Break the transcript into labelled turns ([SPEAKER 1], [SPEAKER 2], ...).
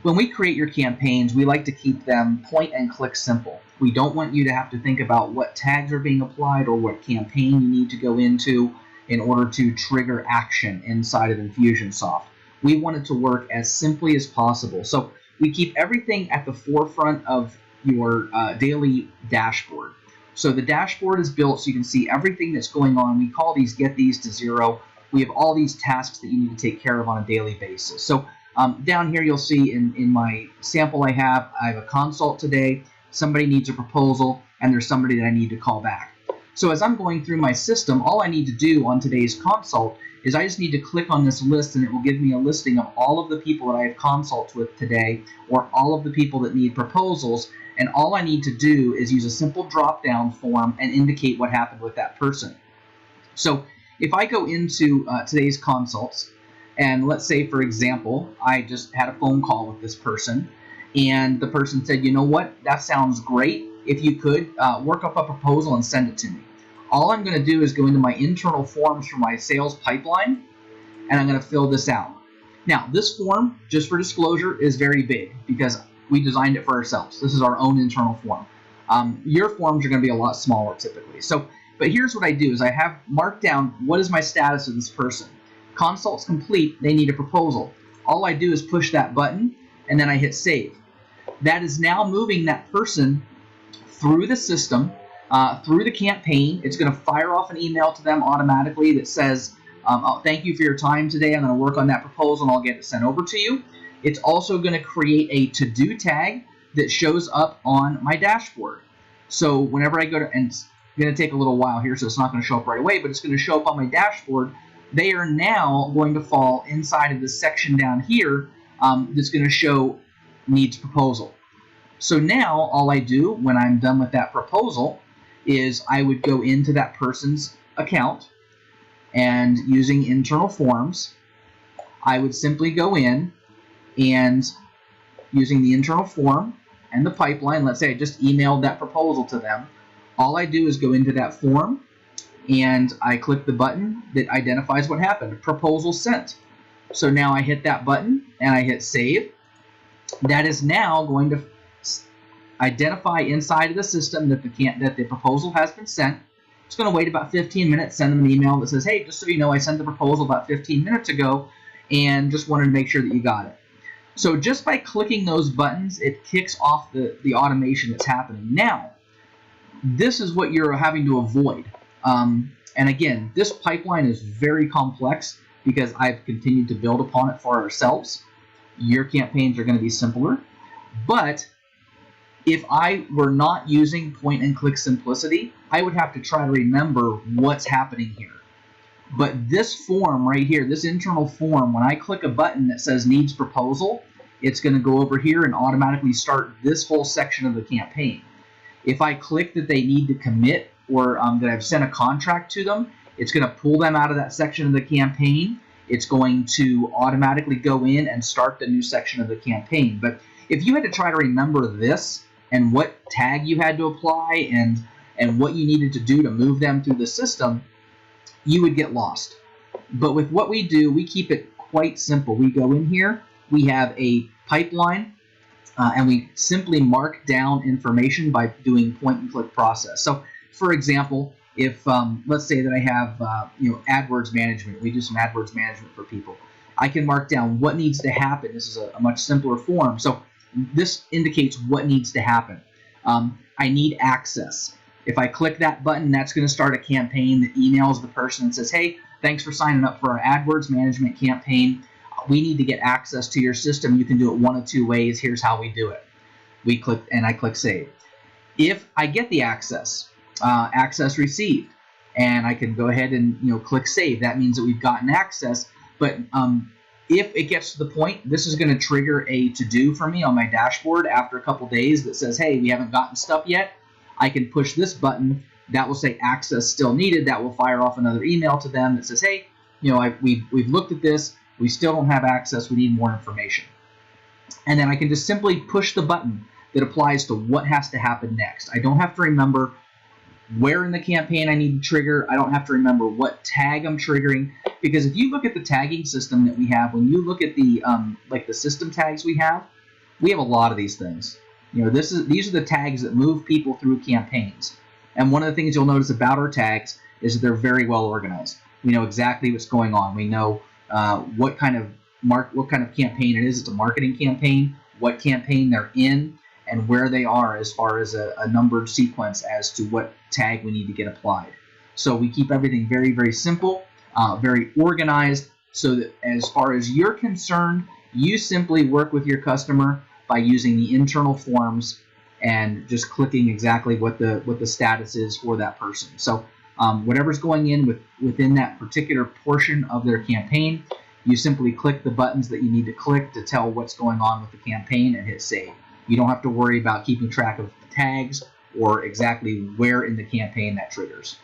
[SPEAKER 1] When we create your campaigns, we like to keep them point and click simple. We don't want you to have to think about what tags are being applied or what campaign you need to go into in order to trigger action inside of Infusionsoft. We want it to work as simply as possible. So we keep everything at the forefront of your daily dashboard. So the dashboard is built so you can see everything that's going on. We call these get these to zero. We have all these tasks that you need to take care of on a daily basis. So down here you'll see in my sample I have a consult today, somebody needs a proposal, and there's somebody that I need to call back. So as I'm going through my system, all I need to do on today's consult is I just need to click on this list and it will give me a listing of all of the people that I have consults with today, or all of the people that need proposals, and all I need to do is use a simple drop-down form and indicate what happened with that person. So if I go into today's consults, and let's say, for example, I just had a phone call with this person, and the person said, you know what, that sounds great. If you could, work up a proposal and send it to me. All I'm going to do is go into my internal forms for my sales pipeline, and I'm going to fill this out. Now, this form, just for disclosure, is very big because we designed it for ourselves. This is our own internal form. Your forms are going to be a lot smaller typically. But here's what I do is I have marked down what is my status of this person. Consult's complete, they need a proposal. All I do is push that button, and then I hit save. That is now moving that person through the system, through the campaign. It's going to fire off an email to them automatically that says, oh, thank you for your time today. I'm going to work on that proposal and I'll get it sent over to you. It's also going to create a to-do tag that shows up on my dashboard. So whenever I go to, and it's going to take a little while here, so it's not going to show up right away, but it's going to show up on my dashboard. They are now going to fall inside of this section down here that's going to show needs proposal. So now all I do when I'm done with that proposal is I would go into that person's account, and using internal forms, I would simply go in and using the internal form and the pipeline, let's say I just emailed that proposal to them, all I do is go into that form and I click the button that identifies what happened, proposal sent. So now I hit that button and I hit save. That is now going to identify inside of the system that the proposal has been sent. It's going to wait about 15 minutes, send them an email that says, hey, just so you know, I sent the proposal about 15 minutes ago and just wanted to make sure that you got it. So just by clicking those buttons, it kicks off the automation that's happening. Now, this is what you're having to avoid. And again, this pipeline is very complex because I've continued to build upon it for ourselves. Your campaigns are going to be simpler. But if I were not using point and click simplicity, I would have to try to remember what's happening here. But this form right here, this internal form, when I click a button that says needs proposal, it's going to go over here and automatically start this whole section of the campaign. If I click that they need to commit or that I've sent a contract to them, it's going to pull them out of that section of the campaign. It's going to automatically go in and start the new section of the campaign. But if you had to try to remember this and what tag you had to apply and what you needed to do to move them through the system, you would get lost. But with what we do, we keep it quite simple. We go in here, we have a pipeline, and we simply mark down information by doing point and click process. So for example, if let's say that I have AdWords management, we do some AdWords management for people. I can mark down what needs to happen. This is a much simpler form. So this indicates what needs to happen. I need access. If I click that button, that's going to start a campaign that emails the person and says, hey, thanks for signing up for our AdWords management campaign. We need to get access to your system. You can do it one of two ways. Here's how we do it. I click save. If I get the access, access received, and I can go ahead and click save. That means that we've gotten access. But if it gets to the point, this is going to trigger a to-do for me on my dashboard after a couple days that says, hey, we haven't gotten stuff yet. I can push this button. That will say access still needed. That will fire off another email to them that says, hey, we've looked at this. We still don't have access. We need more information. And then I can just simply push the button that applies to what has to happen next. I don't have to remember where in the campaign I need to trigger. I don't have to remember what tag I'm triggering, because if you look at the tagging system that we have, when you look at the like the system tags we have, We have a lot of these things. These are the tags that move people through campaigns. And one of the things you'll notice about our tags is that they're very well organized. We know exactly what's going on. We know what kind of campaign it is. It's a marketing campaign, what campaign they're in, and where they are as far as a numbered sequence as to what tag we need to get applied. So we keep everything very, very simple, very organized, so that as far as you're concerned, you simply work with your customer by using the internal forms and just clicking exactly what the status is for that person. So whatever's going in within that particular portion of their campaign, you simply click the buttons that you need to click to tell what's going on with the campaign and hit save. You don't have to worry about keeping track of the tags or exactly where in the campaign that triggers.